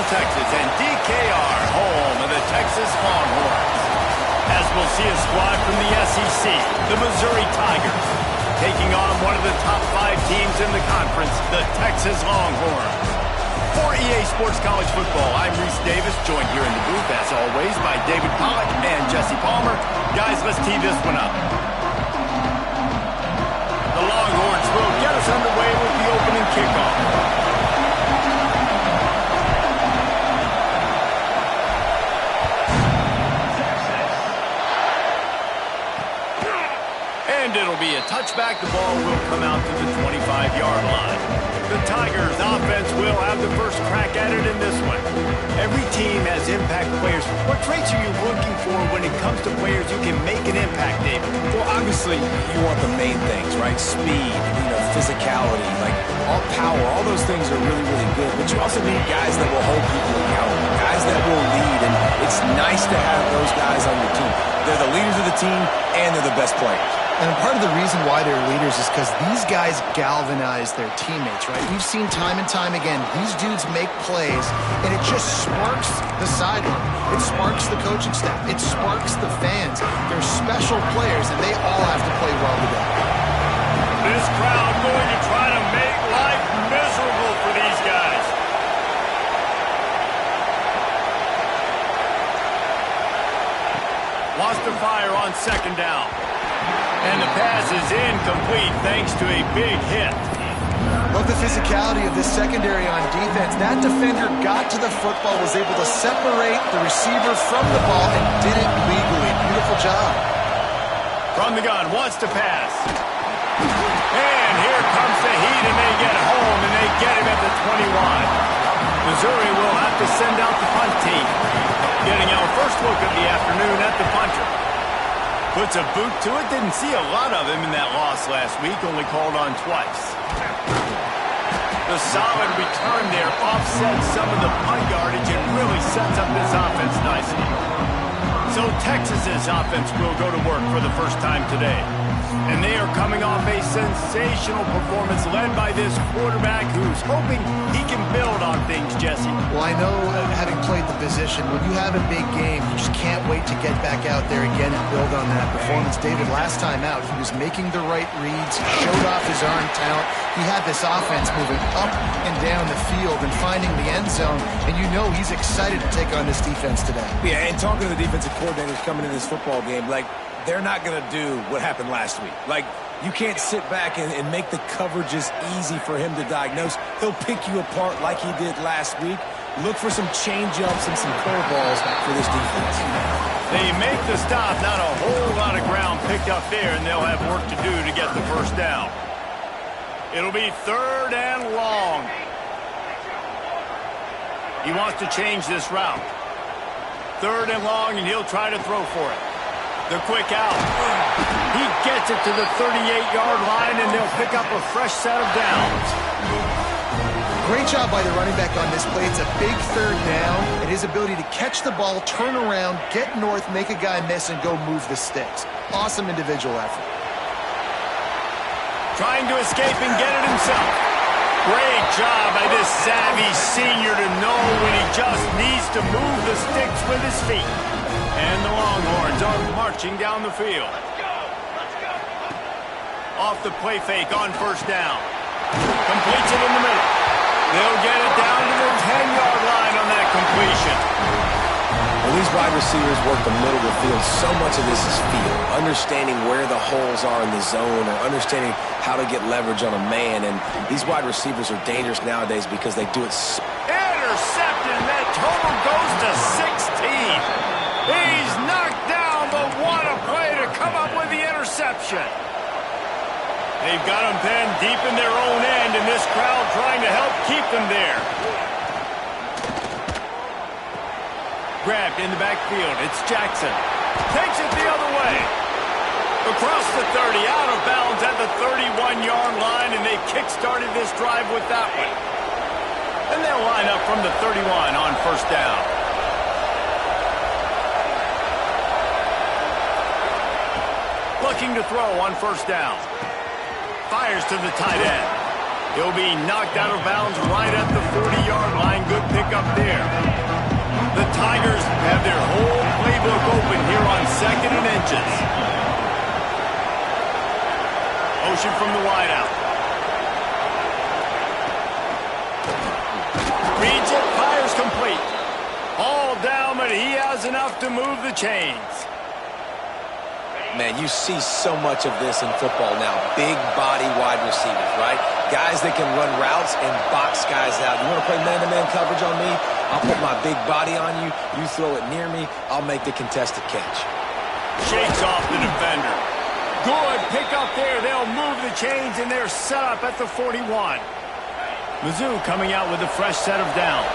Texas, and DKR, home of the Texas Longhorns. As we'll see a squad from the SEC, the Missouri Tigers, taking on one of the top 5 teams in the conference, the Texas Longhorns. For EA Sports College Football, I'm Reese Davis, joined here in the booth, as always, by David Pollack and Jesse Palmer. Guys, let's tee this one up. The Longhorns will get us underway with the opening kickoff. And it'll be a touchback. The ball will come out to the 25-yard line. The Tigers offense will have the first crack at it in this one. Every team has impact players. What traits are you looking for when it comes to players who can make an impact, David? Well, obviously, you want the main things, right? Speed, physicality, like all power, all those things are really, really good. But you also need guys that will hold people accountable, guys that will lead. And it's nice to have those guys on your team. They're the leaders of the team, and they're the best players. And part of the reason why they're leaders is because these guys galvanize their teammates, right? We've seen time and time again, these dudes make plays, and it just sparks the sideline. It sparks the coaching staff. It sparks the fans. They're special players, and they all have to play well together. This crowd going to try to make life miserable for these guys. Wants to fire on second down. And the pass is incomplete thanks to a big hit. Love the physicality of this secondary on defense. That defender got to the football, was able to separate the receiver from the ball, and did it legally. Beautiful job. From the gun, wants to pass. And here comes the heat, and they get home, and they get him at the 21. Missouri will have to send out the punt team. Getting our first look of the afternoon at the punter. Puts a boot to it. Didn't see a lot of him in that loss last week. Only called on twice. The solid return there offsets some of the punt yardage and really sets up this offense nicely. So Texas's offense will go to work for the first time today. And they are coming off a sensational performance led by this quarterback who's hoping he can build on things, Jesse. Well, I know, having played the position, when you have a big game, you just can't wait to get back out there again and build on that performance. David, last time out, he was making the right reads, showed off his arm talent. He had this offense moving up and down the field and finding the end zone, and you know he's excited to take on this defense today. Yeah, and talking to the defensive coordinators coming in this football game, like, they're not going to do what happened last week. Like, you can't sit back and make the coverages easy for him to diagnose. He'll pick you apart like he did last week. Look for some change-ups and some curveballs for this defense. They make the stop. Not a whole lot of ground picked up there, and they'll have work to do to get the first down. It'll be third and long. He wants to change this route. Third and long, and he'll try to throw for it. The quick out. He gets it to the 38-yard line, and they'll pick up a fresh set of downs. Great job by the running back on this play. It's a big third down, and his ability to catch the ball, turn around, get north, make a guy miss, and go move the sticks. Awesome individual effort. Trying to escape and get it himself. Great job by this savvy senior to know when he just needs to move the sticks with his feet. And the Longhorns are marching down the field. Off the play fake on first down. Completes it in the middle. They'll get it down to the 10-yard line on that completion. When these wide receivers work the middle of the field, so much of this is feel. Understanding where the holes are in the zone or understanding how to get leverage on a man. And these wide receivers are dangerous nowadays because they do it. Intercepted, and that total goes to 16. He's knocked down, but what a play to come up with the interception. They've got him pinned deep in their own end, and this crowd trying to help keep them there. Grabbed in the backfield. It's Jackson. Takes it the other way. Across the 30, out of bounds at the 31-yard line, and they kick-started this drive with that one. And they'll line up from the 31 on first down. Looking to throw on first down. Fires to the tight end. He'll be knocked out of bounds right at the 40-yard line. Good pickup there. The Tigers have their whole playbook open here on 2nd and inches. Motion from the wideout. Reads it, fires complete. All down, but he has enough to move the chains. Man, you see so much of this in football now. Big body wide receivers, right? Guys that can run routes and box guys out. You want to play man-to-man coverage on me? I'll put my big body on you. You throw it near me, I'll make the contested catch. Shakes off the defender. Good pick up there. They'll move the chains, and they're set up at the 41. Mizzou coming out with a fresh set of downs.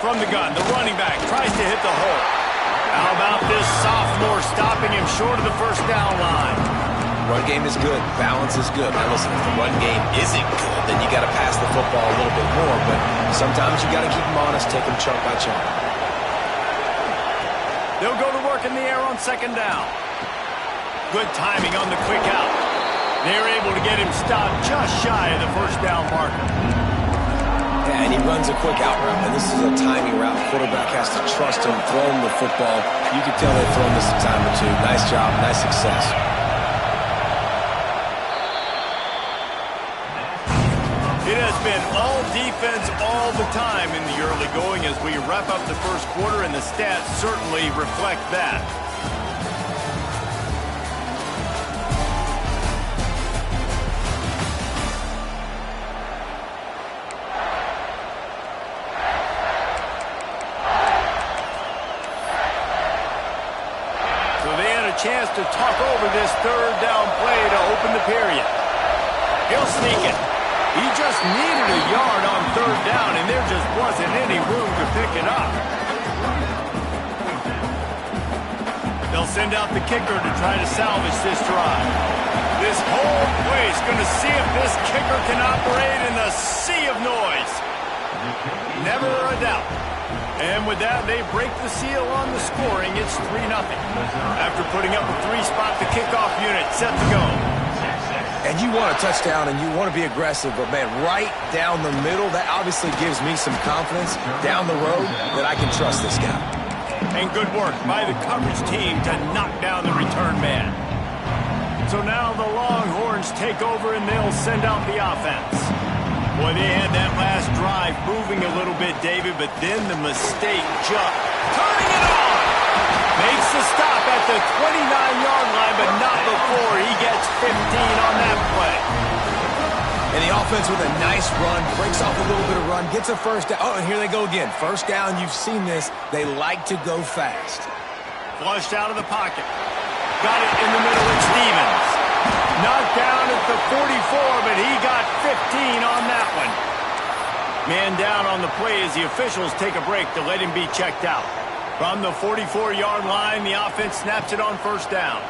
From the gun, the running back tries to hit the hole. How about this sophomore stopping him short of the first down line? Run game is good. Balance is good. Now listen, if the run game isn't good, then you got to pass the football a little bit more. But sometimes you got to keep them honest, take them chunk by chunk. They'll go to work in the air on 2nd down. Good timing on the quick out. They're able to get him stopped just shy of the first down marker. Yeah, and he runs a quick out route, and this is a timing route. The quarterback has to trust him, throw him the football. You can tell they've thrown this a time or two. Nice job, nice success. It has been all defense all the time in the early going as we wrap up the first quarter, and the stats certainly reflect that. Chance to talk over this 3rd down play to open the period. He'll sneak it. He just needed a yard on 3rd down, and there just wasn't any room to pick it up. They'll send out the kicker to try to salvage this drive. This whole place going to see if this kicker can operate in the sea of noise. Never a doubt. And with that, they break the seal on the scoring. It's 3-0. After putting up a 3-spot, the kickoff unit set to go. And you want a touchdown, and you want to be aggressive, but, man, right down the middle, that obviously gives me some confidence down the road that I can trust this guy. And good work by the coverage team to knock down the return man. So now the Longhorns take over, and they'll send out the offense. Boy, they had that last drive moving a little bit, David, but then the mistake jump. Turning it on! Makes the stop at the 29-yard line, but not before he gets 15 on that play. And the offense with a nice run, breaks off a little bit of run, gets a first down. Oh, and here they go again. First down, you've seen this. They like to go fast. Flushed out of the pocket. Got it in the middle with Stevens. Knocked down at the 44, but he got 15 on that one. Man down on the play as the officials take a break to let him be checked out. From the 44-yard line, the offense snaps it on 1st down.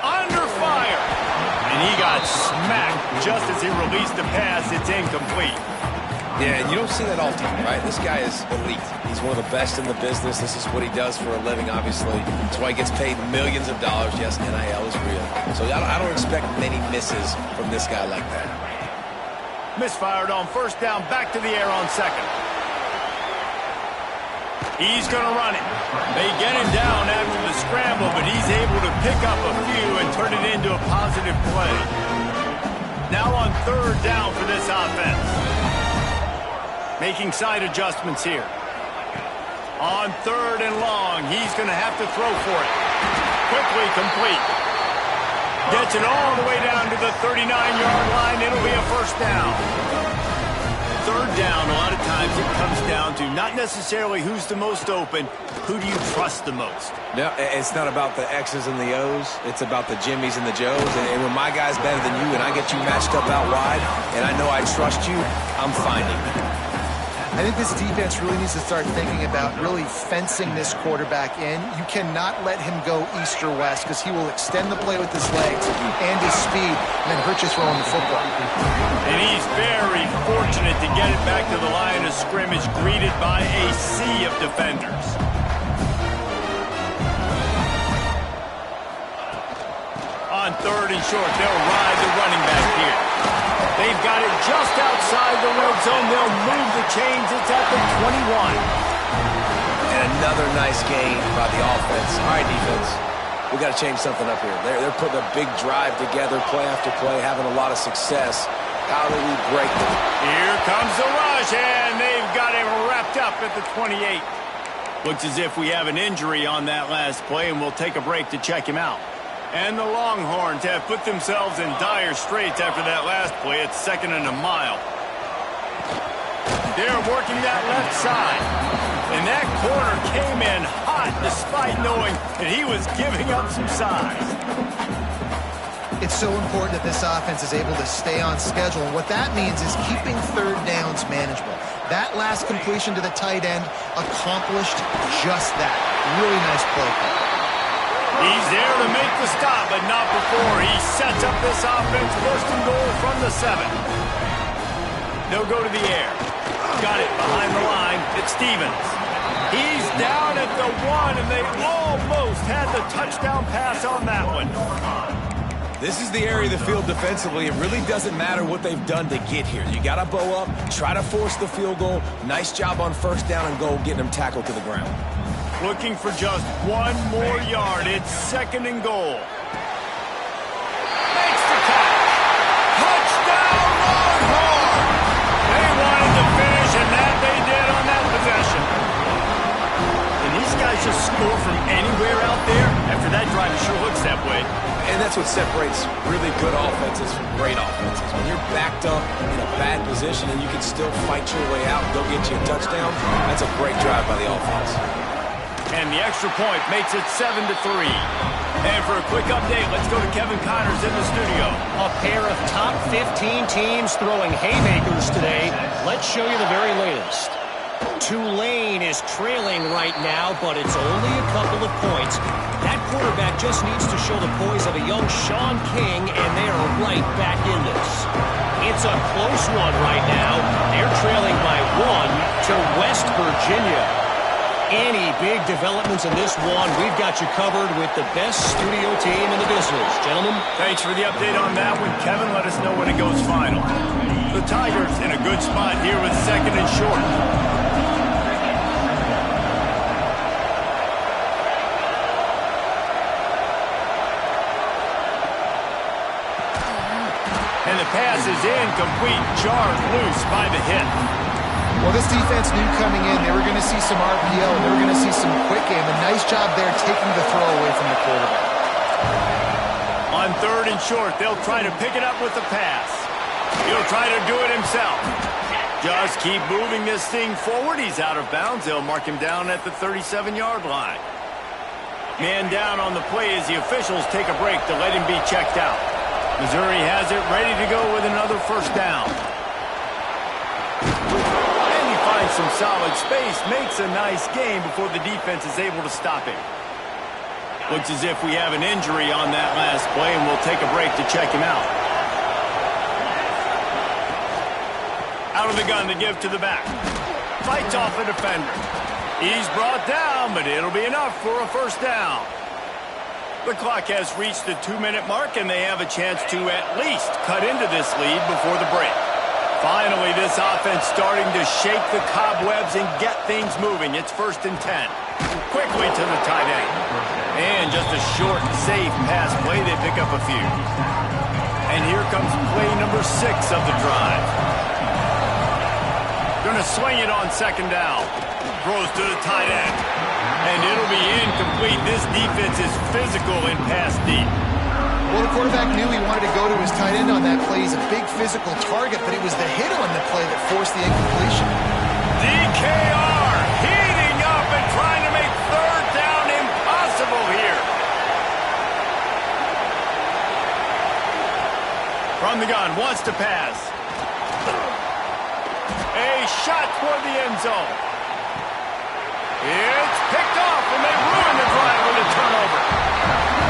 Under fire. And he got smacked just as he released the pass. It's incomplete. Yeah, and you don't see that all the time, right? This guy is elite. He's one of the best in the business. This is what he does for a living, obviously. That's why he gets paid millions of dollars. Yes, NIL is real. So I don't expect many misses from this guy like that. Misfired on 1st down, back to the air on 2nd. He's going to run it. They get him down after the scramble, but he's able to pick up a few and turn it into a positive play. Now on 3rd down for this offense. Making side adjustments here. On 3rd and long, he's going to have to throw for it. Quickly complete. Gets it all the way down to the 39-yard line. It'll be a 1st down. 3rd down, a lot of times it comes down to not necessarily who's the most open, who do you trust the most? No, it's not about the X's and the O's. It's about the Jimmys and the Joes. And when my guy's better than you and I get you matched up out wide and I know I trust you, I'm finding you. I think this defense really needs to start thinking about really fencing this quarterback in. You cannot let him go east or west because he will extend the play with his legs and his speed and then hurt you throwing the football. And he's very fortunate to get it back to the line of scrimmage, greeted by a sea of defenders. and short. They'll ride the running back here. They've got it just outside the red zone. They'll move the chains. It's at the 21. And another nice gain by the offense. All right, defense. We got to change something up here. They're putting a big drive together, play after play, having a lot of success. How do we break them? Here comes the rush, and they've got him wrapped up at the 28. Looks as if we have an injury on that last play, and we'll take a break to check him out. And the Longhorns have put themselves in dire straits after that last play. It's 2nd and a mile. They're working that left side. And that corner came in hot despite knowing that he was giving up some size. It's so important that this offense is able to stay on schedule. And what that means is keeping third downs manageable. That last completion to the tight end accomplished just that. Really nice play. He's there to make the stop, but not before he sets up this offense. 1st and goal from the 7. They'll go to the air. Got it behind the line. It's Stevens. He's down at the 1, and they almost had the touchdown pass on that one. This is the area of the field defensively. It really doesn't matter what they've done to get here. You got to bow up, try to force the field goal. Nice job on 1st down and goal, getting them tackled to the ground. Looking for just 1 more yard. It's 2nd and goal. Makes the catch. Touchdown, Longhorn! They wanted to finish, and that they did on that possession. And these guys just score from anywhere out there. After that drive, it sure looks that way. And that's what separates really good offenses from great offenses. When you're backed up in a bad position and you can still fight your way out and go get you a touchdown, that's a great drive by the offense. And the extra point makes it 7-3. And for a quick update, let's go to Kevin Connors in the studio. A pair of top 15 teams throwing haymakers today. Let's show you the very latest. Tulane is trailing right now, but it's only a couple of points. That quarterback just needs to show the poise of a young Sean King, and they are right back in this. It's a close one right now. They're trailing by 1 to West Virginia. Any big developments in this one, we've got you covered with the best studio team in the business. Gentlemen. Thanks for the update on that one. Kevin, let us know when it goes final. The Tigers in a good spot here with 2nd and short. And the pass is incomplete, jarred loose by the hit. Well, this defense knew coming in they were going to see some RPO, and they were going to see some quick game. A nice job there taking the throw away from the quarterback. On 3rd and short, they'll try to pick it up with the pass. He'll try to do it himself. Just keep moving this thing forward. He's out of bounds. They'll mark him down at the 37-yard line. Man down on the play as the officials take a break to let him be checked out. Missouri has it ready to go with another 1st down. And he finds some solid space, makes a nice game before the defense is able to stop him. Looks as if we have an injury on that last play, and we'll take a break to check him out. Out of the gun to give to the back. Fights off a defender. He's brought down, but it'll be enough for a 1st down. The clock has reached the 2-minute mark, and they have a chance to at least cut into this lead before the break. Finally, this offense starting to shake the cobwebs and get things moving. It's 1st and 10. Quickly to the tight end. And just a short, safe pass play. They pick up a few. And here comes play number 6 of the drive. Going to swing it on 2nd down. Throws to the tight end. And it'll be incomplete. This defense is physical and pass deep. Well, the quarterback knew he wanted to go to his tight end on that play. He's a big physical target, but it was the hit on the play that forced the incompletion. DKR heating up and trying to make 3rd down impossible here. From the gun, wants to pass. A shot toward the end zone. It's picked off, and they ruin the drive with a turnover.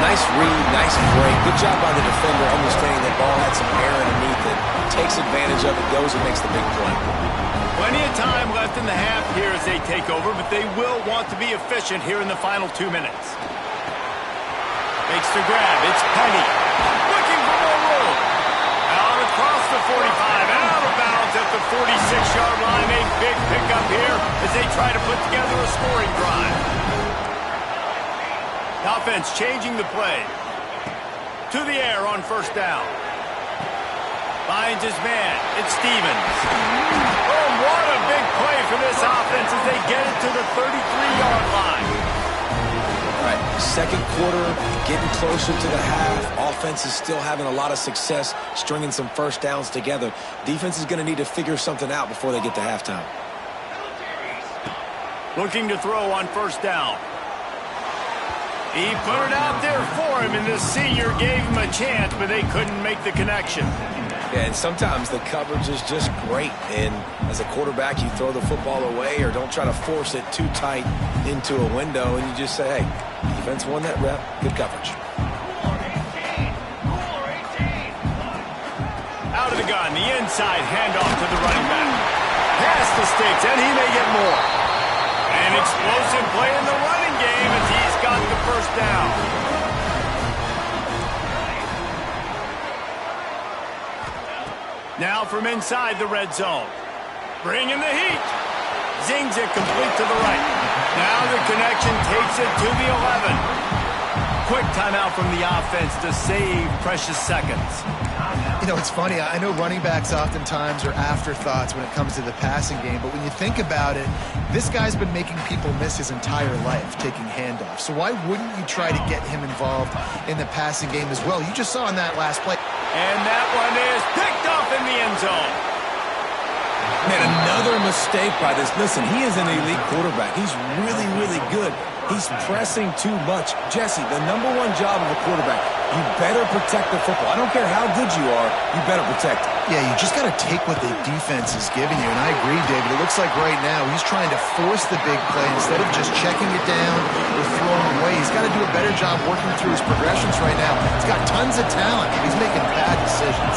Nice read, nice break. Good job by the defender understanding that ball had some air underneath it. Takes advantage of it, goes and makes the big play. Plenty of time left in the half here as they take over, but they will want to be efficient here in the final 2 minutes. Makes the grab. It's Penny. Looking the 45, out of bounds at the 46-yard line. A big pickup here as they try to put together a scoring drive. The offense changing the play. To the air on first down. Finds his man. It's Stevens. Oh, what a big play for this offense as they get it to the 33-yard line. All right, second quarter, getting closer to the half. Offense is still having a lot of success stringing some first downs together. Defense is going to need to figure something out before they get to halftime. Looking to throw on first down. He put it out there for him, and the senior gave him a chance, but they couldn't make the connection. Yeah, and sometimes the coverage is just great. And as a quarterback, you throw the football away or don't try to force it too tight into a window, and you just say, hey, defense won that rep, good coverage. Out of the gun, the inside handoff to the running back. Past the sticks, and he may get more. An explosive play in the running game as he's got the first down. Now from inside the red zone. Bringing the heat. Zings it complete to the right. Now the connection takes it to the 11. Quick timeout from the offense to save precious seconds. You know, it's funny. I know running backs oftentimes are afterthoughts when it comes to the passing game, but when you think about it, this guy's been making people miss his entire life taking handoffs. So why wouldn't you try to get him involved in the passing game as well? You just saw in that last play. And that one is picked off in the end zone. Man, another mistake by this. Listen, he is an elite quarterback. He's really, really good. He's pressing too much. Jesse, the number one job of a quarterback, you better protect the football. I don't care how good you are, you better protect it. Yeah, you just got to take what the defense is giving you. And I agree, David. It looks like right now he's trying to force the big play instead of just checking it down or throwing away. He's got to do a better job working through his progressions right now. He's got tons of talent. He's making bad decisions.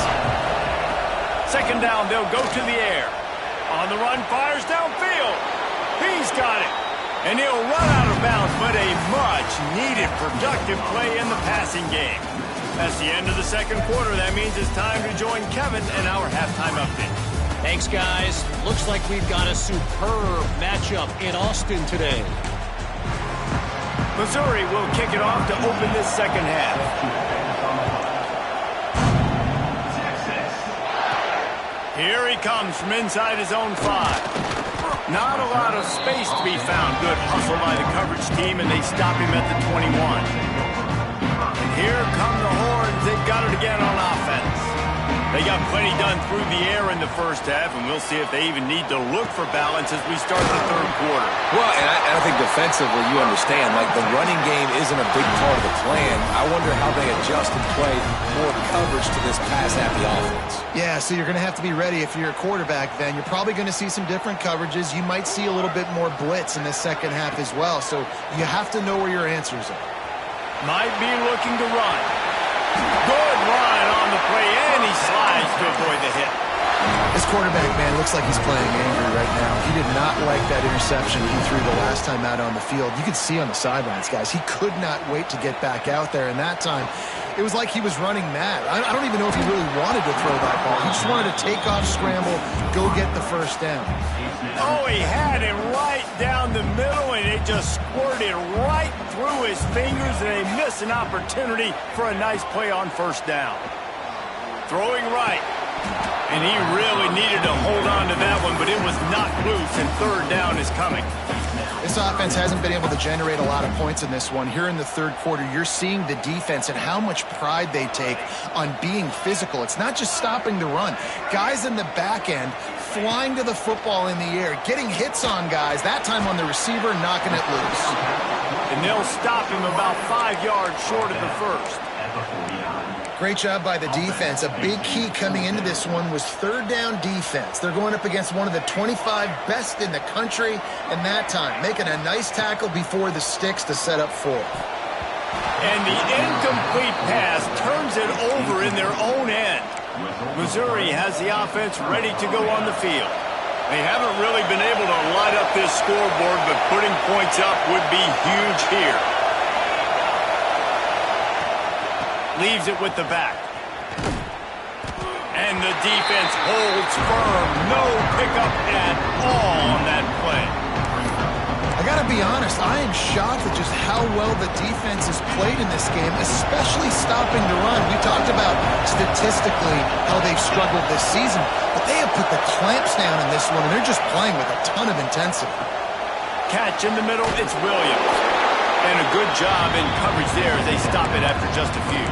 Second down, they'll go to the air. On the run, fires downfield. He's got it. And he'll run out of bounds, but a much-needed productive play in the passing game. That's the end of the second quarter. That means it's time to join Kevin in our halftime update. Thanks, guys. Looks like we've got a superb matchup in Austin today. Missouri will kick it off to open this second half. Here he comes from inside his own 5. Not a lot of space to be found. Good hustle by the coverage team, and they stop him at the 21. And here come the Horns. They've got it again on offense. They got plenty done through the air in the first half, and we'll see if they even need to look for balance as we start the third quarter. Well, and I think defensively, you understand, like the running game isn't a big part of the plan. I wonder how they adjust and play more coverage to this pass-happy offense. Yeah, so you're going to have to be ready if you're a quarterback then. You're probably going to see some different coverages. You might see a little bit more blitz in the second half as well. So you have to know where your answers are. Might be looking to run. Good run on the play, and he slides to avoid the hit. This quarterback, man, looks like he's playing angry right now. He did not like that interception he threw the last time out on the field. You could see on the sidelines, guys, he could not wait to get back out there. And that time, it was like he was running mad. I don't even know if he really wanted to throw that ball. He just wanted to take off, scramble, go get the first down. Oh, he had it right down the middle, and it just squirted right through his fingers, and they missed an opportunity for a nice play on first down. Throwing right. And he really needed to hold on to that one, but it was knocked loose, and third down is coming. This offense hasn't been able to generate a lot of points in this one. Here in the third quarter, you're seeing the defense and how much pride they take on being physical. It's not just stopping the run. Guys in the back end flying to the football in the air, getting hits on guys, that time on the receiver, knocking it loose. And they'll stop him about 5 yards short of the first. Great job by the defense. A big key coming into this one was third down defense. They're going up against one of the 25 best in the country, and that time making a nice tackle before the sticks to set up fourth. And the incomplete pass turns it over in their own end. Missouri has the offense ready to go on the field. They haven't really been able to light up this scoreboard, but putting points up would be huge here. Leaves it with the back. And the the defense holds firm. No pickup at all on that play. I got to be honest, I am shocked at just how well the defense has played in this game, especially stopping the run. We talked about statistically how they've struggled this season, but they have put the clamps down in this one, and they're just playing with a ton of intensity. Catch in the middle, it's Williams. And a good job in coverage there as they stop it after just a few.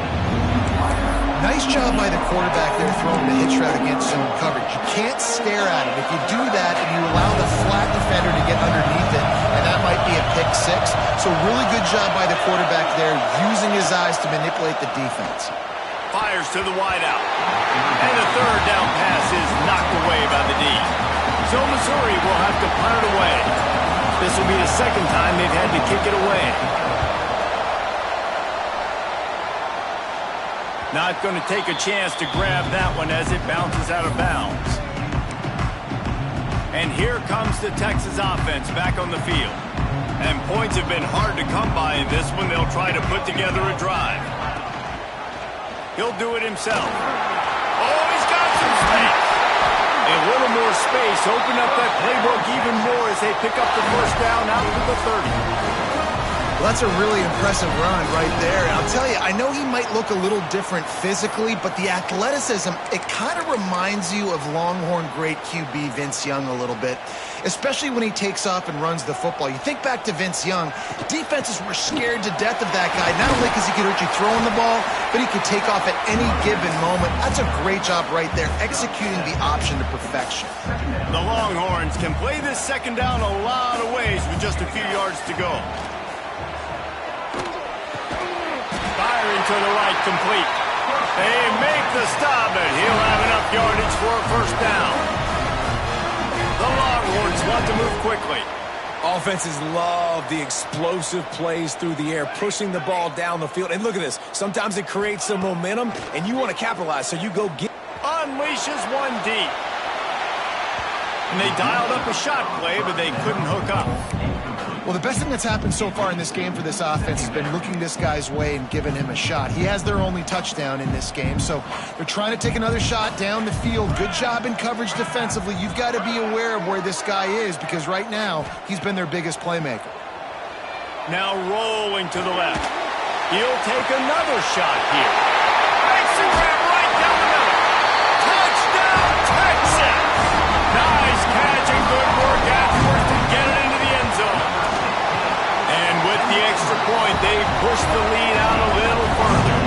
Nice job by the quarterback there throwing the hitch route against zone coverage. You can't stare at him. If you do that and you allow the flat defender to get underneath it, and that might be a pick six. So really good job by the quarterback there, using his eyes to manipulate the defense. Fires to the wideout. And the third down pass is knocked away by the D. So Missouri will have to punt it away. This will be the second time they've had to kick it away. Not going to take a chance to grab that one as it bounces out of bounds. And here comes the Texas offense back on the field. And points have been hard to come by in this one. They'll try to put together a drive. He'll do it himself. Oh, he's got some space. A little more space. Open up that playbook even more as they pick up the first down out to the 30. Well, that's a really impressive run right there. And I'll tell you, I know he might look a little different physically, but the athleticism, it kind of reminds you of Longhorn great QB Vince Young a little bit, especially when he takes off and runs the football. You think back to Vince Young, defenses were scared to death of that guy, not only because he could hurt you throwing the ball, but he could take off at any given moment. That's a great job right there, executing the option to perfection. The Longhorns can play this second down a lot of ways with just a few yards to go. Firing to the right, complete. They make the stop, and he'll have enough yardage for a first down. The Longhorns want to move quickly. Offenses love the explosive plays through the air, pushing the ball down the field. And look at this. Sometimes it creates some momentum, and you want to capitalize, so you go get. Unleashes one deep. And they dialed up a shot play, but they couldn't hook up. Well, the best thing that's happened so far in this game for this offense has been looking this guy's way and giving him a shot. He has their only touchdown in this game, so they're trying to take another shot down the field. Good job in coverage defensively. You've got to be aware of where this guy is because right now he's been their biggest playmaker. Now rolling to the left. He'll take another shot here. Makes the grab right down the middle. Touchdown, Texas! Nice catch and good work afterwards to get it into the end zone. And with the extra point, they push the lead out a little further.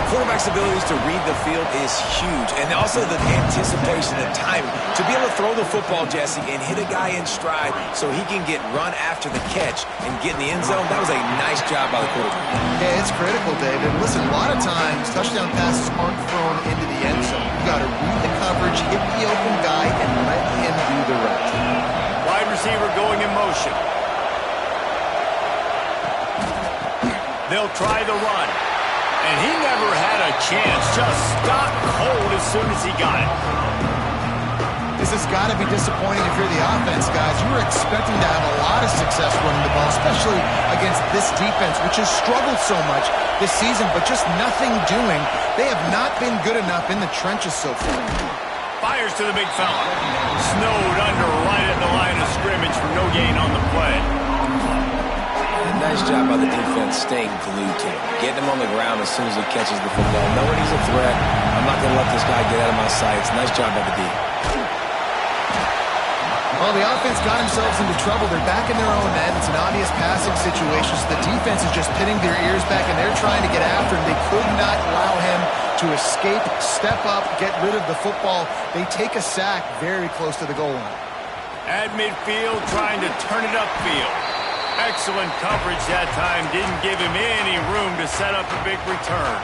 Quarterback's abilities to read the field is huge, and also the anticipation and timing. To be able to throw the football, Jesse, and hit a guy in stride so he can get run after the catch and get in the end zone, that was a nice job by the quarterback. Yeah, it's critical, David. Listen, a lot of times touchdown passes aren't thrown into the end zone. You got to read the coverage, hit the open guy, and let him do the rest. Wide receiver going in motion. They'll try the run. And he never had a chance. Just stopped cold as soon as he got it. This has got to be disappointing if you're the offense, guys. You were expecting to have a lot of success running the ball, especially against this defense, which has struggled so much this season, but just nothing doing. They have not been good enough in the trenches so far. Fires to the big fella. Snowed under right at the line of scrimmage for no gain on the play. Nice job by the defense staying glued to him. Getting him on the ground as soon as he catches the football. Knowing he's a threat, I'm not going to let this guy get out of my sights. Nice job by the D. Well, the offense got themselves into trouble. They're back in their own end. It's an obvious passing situation. So the defense is just pinning their ears back, and they're trying to get after him. They could not allow him to escape, step up, get rid of the football. They take a sack very close to the goal line. At midfield, trying to turn it upfield. Excellent coverage that time. Didn't give him any room to set up a big return.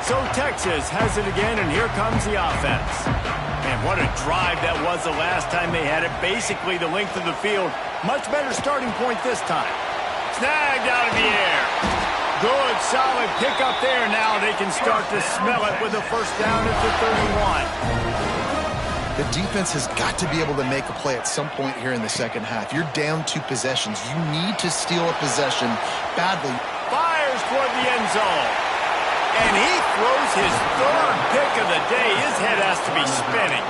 So Texas has it again, and here comes the offense. And what a drive that was the last time they had it. Basically the length of the field. Much better starting point this time. Snagged out of the air. Good, solid pickup there. Now they can start to smell it with a first down at the 31. The defense has got to be able to make a play at some point here in the second half. You're down 2 possessions. You need to steal a possession badly. Fires toward the end zone. And he throws his third pick of the day. His head has to be spinning.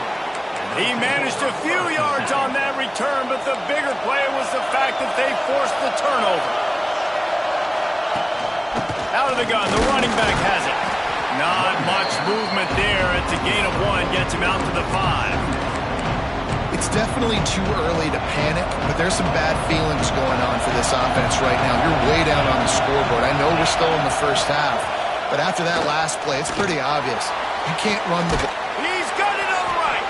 He managed a few yards on that return, but the bigger play was the fact that they forced the turnover. Out of the gun, the running back has it. Not much movement there. It's a gain of 1, gets him out to the 5. It's definitely too early to panic, but there's some bad feelings going on for this offense right now. You're way down on the scoreboard. I know we're still in the first half, but after that last play, it's pretty obvious. You can't run the ball. He's got it on the right.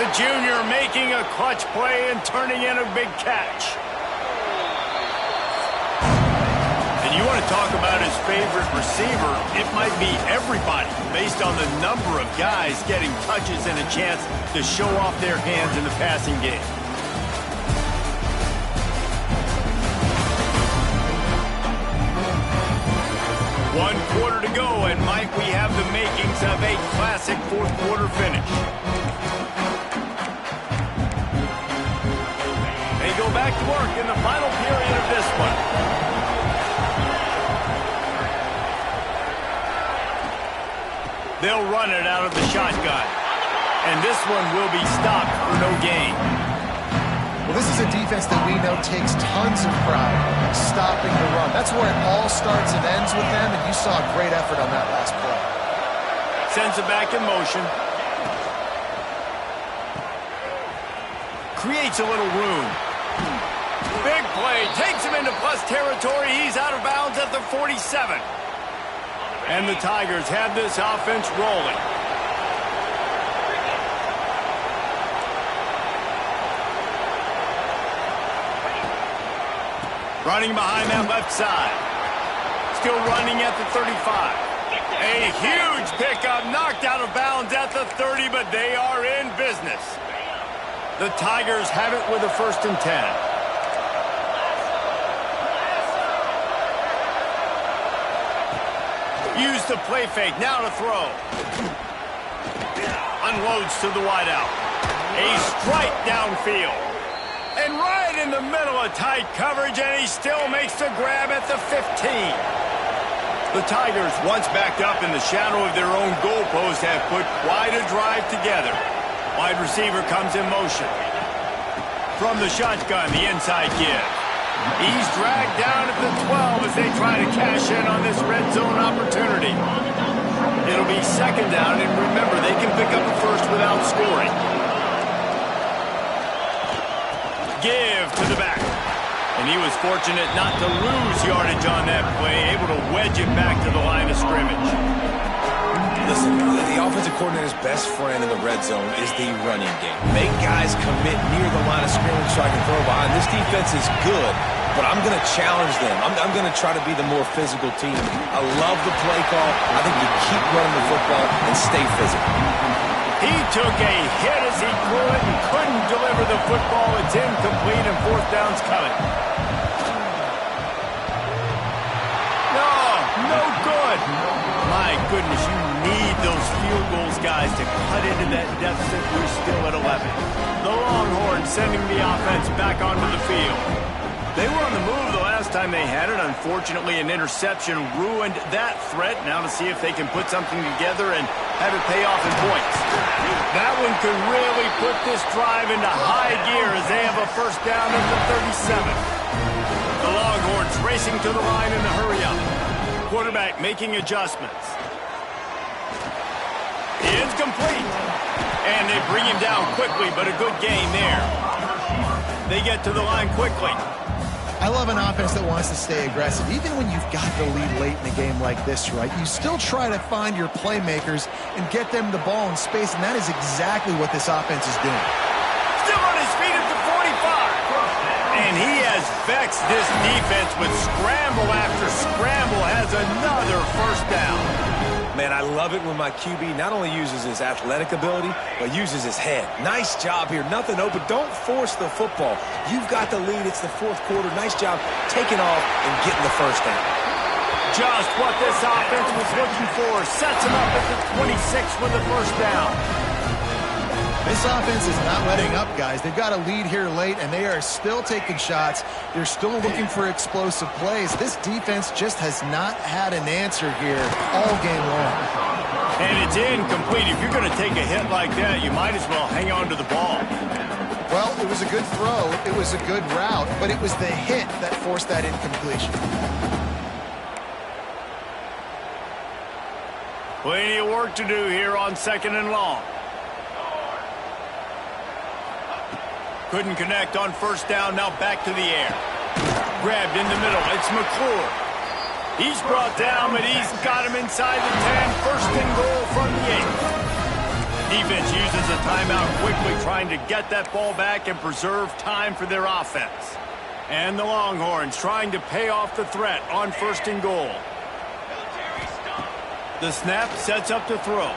The junior making a clutch play and turning in a big catch. And you want to talk about his favorite receiver, it might be everybody based on the number of guys getting touches and a chance to show off their hands in the passing game. One quarter to go, and Mike, we have the makings of a classic fourth quarter finish. They go back to work in the final period of this one. They'll run it out of the shotgun. And this one will be stopped for no gain. Well, this is a defense that we know takes tons of pride stopping the run. That's where it all starts and ends with them, and you saw a great effort on that last play. Sends it back in motion. Creates a little room. Big play. Takes him into plus territory. He's out of bounds at the 47. And the Tigers have this offense rolling. Running behind that left side. Still running at the 35. A huge pickup, knocked out of bounds at the 30, but they are in business. The Tigers have it with a 1st and 10. Use the play fake, now to throw. Unloads to the wideout. A strike downfield. And right in the middle of tight coverage, and he still makes the grab at the 15. The Tigers, once backed up in the shadow of their own goalpost, have put quite a drive together. Wide receiver comes in motion. From the shotgun, the inside give. He's dragged down at the 12 as they try to cash in on this red zone opportunity. It'll be 2nd down, and remember, they can pick up a first without scoring. Give to the back. And he was fortunate not to lose yardage on that play, able to wedge it back to the line of scrimmage. Listen, the offensive coordinator's best friend in the red zone is the running game. Make guys commit near the line of scrimmage so I can throw behind. This defense is good, but I'm going to challenge them. I'm going to try to be the more physical team. I love the play call. I think you keep running the football and stay physical. He took a hit as he threw it and couldn't deliver the football. It's incomplete, and 4th down's coming. No good. My goodness, you need those field goals, guys, to cut into that deficit. We're still at 11. The Longhorns sending the offense back onto the field. They were on the move the last time they had it. Unfortunately, an interception ruined that threat. Now to see if they can put something together and have it pay off in points. That one could really put this drive into high gear as they have a 1st down at the 37. The Longhorns racing to the line in the hurry-up. Quarterback making adjustments. It's complete. And they bring him down quickly, but a good gain there. They get to the line quickly. I love an offense that wants to stay aggressive. Even when you've got the lead late in a game like this, right, you still try to find your playmakers and get them the ball in space, and that is exactly what this offense is doing. Still on his feet at the 45. And he has vexed this defense with scramble after scramble, has another 1st down. Man, I love it when my QB not only uses his athletic ability, but uses his head. Nice job here. Nothing open. Don't force the football. You've got the lead. It's the 4th quarter. Nice job taking off and getting the 1st down. Just what this offense was looking for. Sets him up at the 26 with the 1st down. This offense is not letting up, guys. They've got a lead here late, and they are still taking shots. They're still looking for explosive plays. This defense just has not had an answer here all game long. And it's incomplete. If you're going to take a hit like that, you might as well hang on to the ball. Well, it was a good throw. It was a good route, but it was the hit that forced that incompletion. Plenty of work to do here on 2nd and long. Couldn't connect on 1st down. Now back to the air. Grabbed in the middle. It's McClure. He's brought down, but he's got him inside the 10. 1st and goal from the 8. Defense uses a timeout quickly, trying to get that ball back and preserve time for their offense. And the Longhorns trying to pay off the threat on 1st and goal. The snap sets up the throw.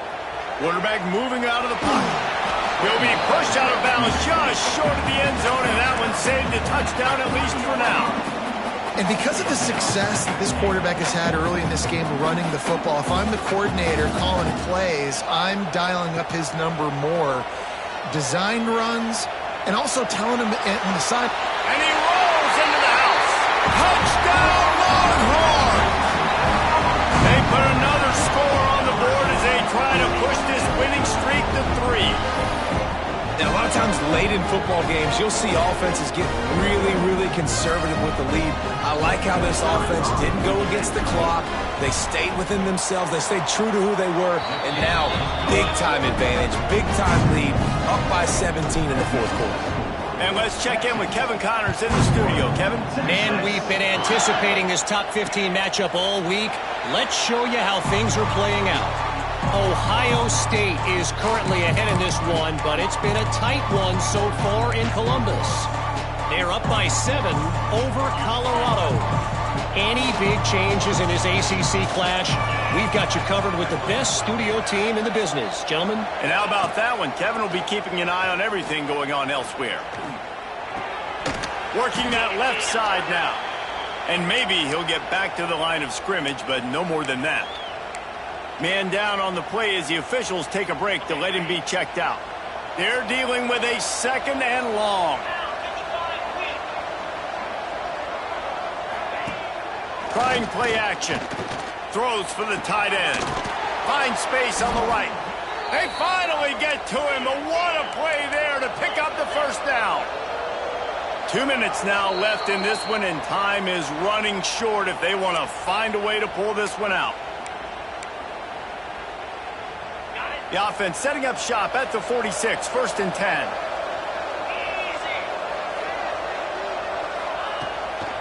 Quarterback moving out of the pocket. He'll be pushed out of bounds just short of the end zone, and that one saved a touchdown, at least for now. And because of the success that this quarterback has had early in this game running the football, if I'm the coordinator calling plays, I'm dialing up his number more. Designed runs, and also telling him in the side. And he rolls into the house. Touchdown, Longhorns! They put another score on the board as they try to push this winning streak to 3. Now, a lot of times late in football games, you'll see offenses get really, really conservative with the lead. I like how this offense didn't go against the clock. They stayed within themselves. They stayed true to who they were. And now, big-time advantage, big-time lead, up by 17 in the 4th quarter. And let's check in with Kevin Connors in the studio. Kevin? And we've been anticipating this top 15 matchup all week. Let's show you how things are playing out. Ohio State is currently ahead in this one, but it's been a tight one so far in Columbus. They're up by 7 over Colorado. Any big changes in this ACC clash, we've got you covered with the best studio team in the business, gentlemen. And how about that one? Kevin will be keeping an eye on everything going on elsewhere. Working that left side now. And maybe he'll get back to the line of scrimmage, but no more than that. Man down on the play as the officials take a break to let him be checked out. They're dealing with a 2nd and long. Trying play action. Throws for the tight end. Finds space on the right. They finally get to him, but what a play there to pick up the 1st down. 2 minutes now left in this one, and time is running short if they want to find a way to pull this one out. The offense setting up shop at the 46, 1st and 10.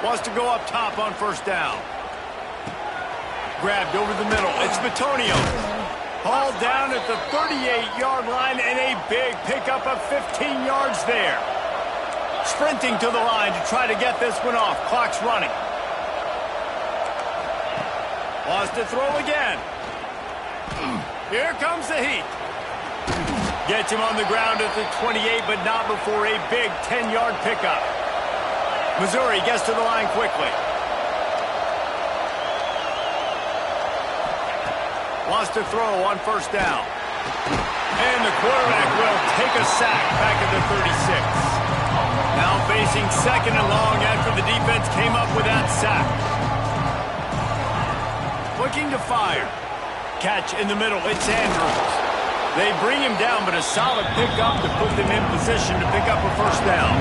Wants to go up top on 1st down. Grabbed over the middle. It's Bitonio. Hauled down at the 38-yard line, and a big pickup of 15 yards there. Sprinting to the line to try to get this one off. Clock's running. Wants to throw again. Here comes the heat. Gets him on the ground at the 28, but not before a big 10-yard pickup. Missouri gets to the line quickly. Wants to throw on 1st down. And the quarterback will take a sack back at the 36. Now facing 2nd and long after the defense came up with that sack. Looking to fire. Catch in the middle. It's Andrews. They bring him down, but a solid pickup to put them in position to pick up a 1st down.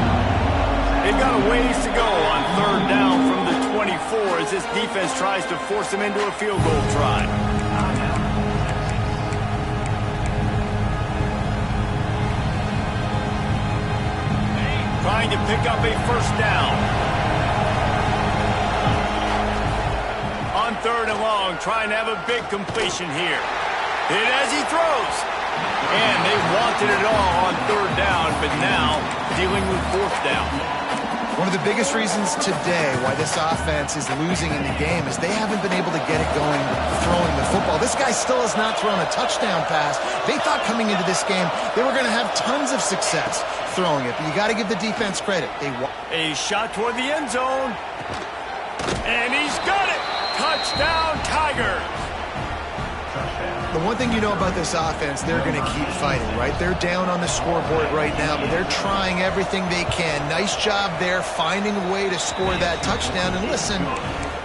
They've got a ways to go on 3rd down from the 24 as this defense tries to force them into a field goal try. Trying to pick up a 1st down. On 3rd and long, trying to have a big completion here. Hit as he throws. And they wanted it all on 3rd down, but now dealing with 4th down. One of the biggest reasons today why this offense is losing in the game is they haven't been able to get it going throwing the football. This guy still has not thrown a touchdown pass. They thought coming into this game they were going to have tons of success throwing it, but you got to give the defense credit. A shot toward the end zone. And he's got it. Touchdown, Tigers. The The one thing you know about this offense, they're going to keep fighting, right? They're down on the scoreboard right now, but they're trying everything they can. Nice job there, finding a way to score that touchdown. And listen,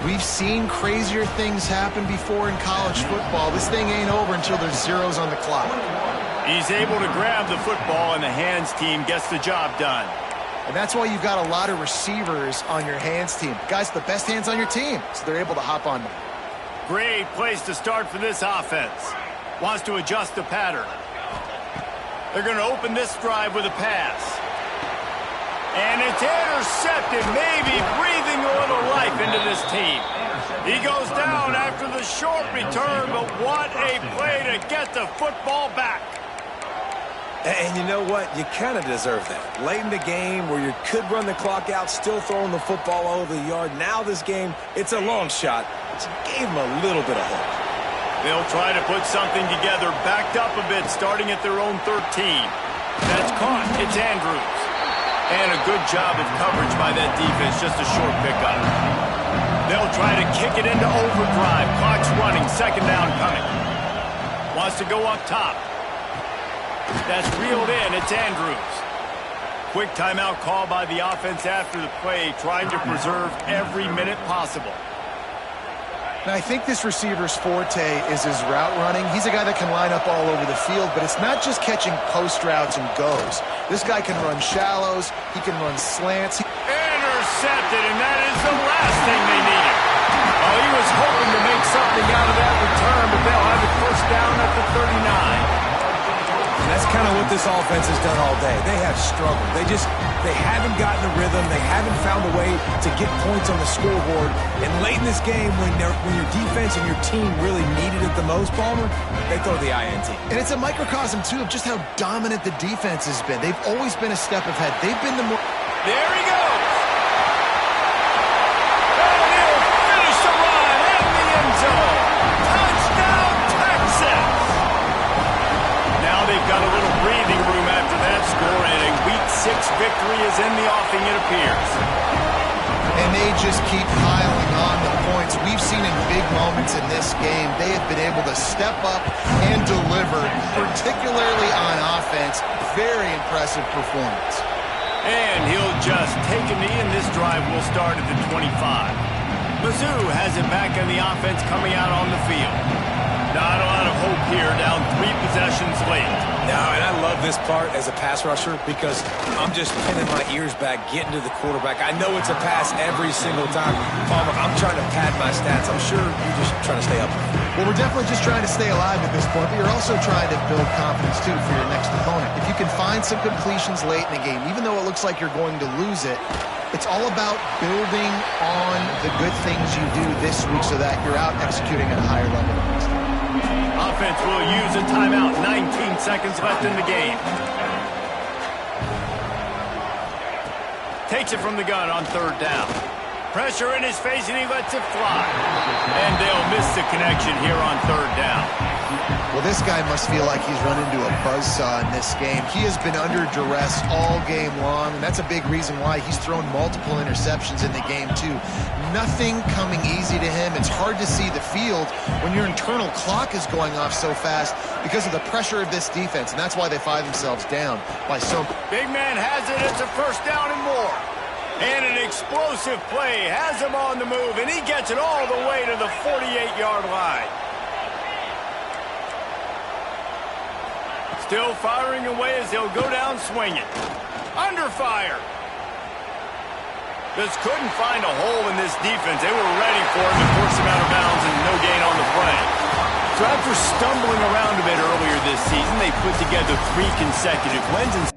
we've seen crazier things happen before in college football. This thing ain't over until there's zeros on the clock. He's able to grab the football, and the hands team gets the job done. And that's why you've got a lot of receivers on your hands team. Guys, the best hands on your team, so they're able to hop on them. Great place to start for this offense. Wants to adjust the pattern. They're going to open this drive with a pass. And it's intercepted, maybe breathing a little life into this team. He goes down after the short return, but what a play to get the football back. And you know what? You kind of deserve that. Late in the game where you could run the clock out, still throwing the football all over the yard. Now this game, it's a long shot. It gave him a little bit of hope. They'll try to put something together, backed up a bit, starting at their own 13. That's caught. It's Andrews. And a good job of coverage by that defense, just a short pickup. They'll try to kick it into overdrive. Clock's running, second down coming. Wants to go up top. That's reeled in. It's Andrews. Quick timeout call by the offense after the play, trying to preserve every minute possible. Now, I think this receiver's forte is his route running. He's a guy that can line up all over the field, but it's not just catching post routes and goes. This guy can run shallows. He can run slants. Intercepted, and that is the last thing they needed. Oh, he was hoping to make something out of that return, but they'll have it first down at the 39. And that's kind of what this offense has done all day. They have struggled. They haven't gotten a rhythm. They haven't found a way to get points on the scoreboard. And late in this game, when your defense and your team really needed it the most, Palmer, they throw the INT. And it's a microcosm, too, of just how dominant the defense has been. They've always been a step ahead. They've been the more... There he goes. And he'll finish the run in the end zone. Touchdown, Texas. Now they've got a little breathing room after that score, and a Week 6 victory is in the offing, it appears. And they just keep piling on the points. We've seen in big moments in this game, they have been able to step up and deliver, particularly on offense. Very impressive performance. And he'll just take a knee, and this drive will start at the 25. Mizzou has it back in the offense coming out on the field. Not a lot of hope here, down 3 possessions late. No, and I love this part as a pass rusher because I'm just pinning my ears back, getting to the quarterback. I know it's a pass every single time. Palmer, I'm trying to pad my stats. I'm sure you're just trying to stay up. Well, we're definitely just trying to stay alive at this point, but you're also trying to build confidence, too, for your next opponent. If you can find some completions late in the game, even though it looks like you're going to lose it, it's all about building on the good things you do this week so that you're out executing at a higher level next time. Offense will use a timeout. 19 seconds left in the game. Takes it from the gun on third down. Pressure in his face, and he lets it fly. And they'll miss the connection here on third down. Well, this guy must feel like he's run into a buzzsaw in this game. He has been under duress all game long, and that's a big reason why he's thrown multiple interceptions in the game, too. Nothing coming easy to him. It's hard to see the field when your internal clock is going off so fast because of the pressure of this defense, and that's why they find themselves down by so... Big man has it. It's a first down and more. And an explosive play has him on the move, and he gets it all the way to the 48-yard line. Still firing away as he'll go down swinging. Under fire. Just couldn't find a hole in this defense. They were ready for him to force him out of bounds, and no gain on the play. So after stumbling around a bit earlier this season, they put together 3 consecutive wins.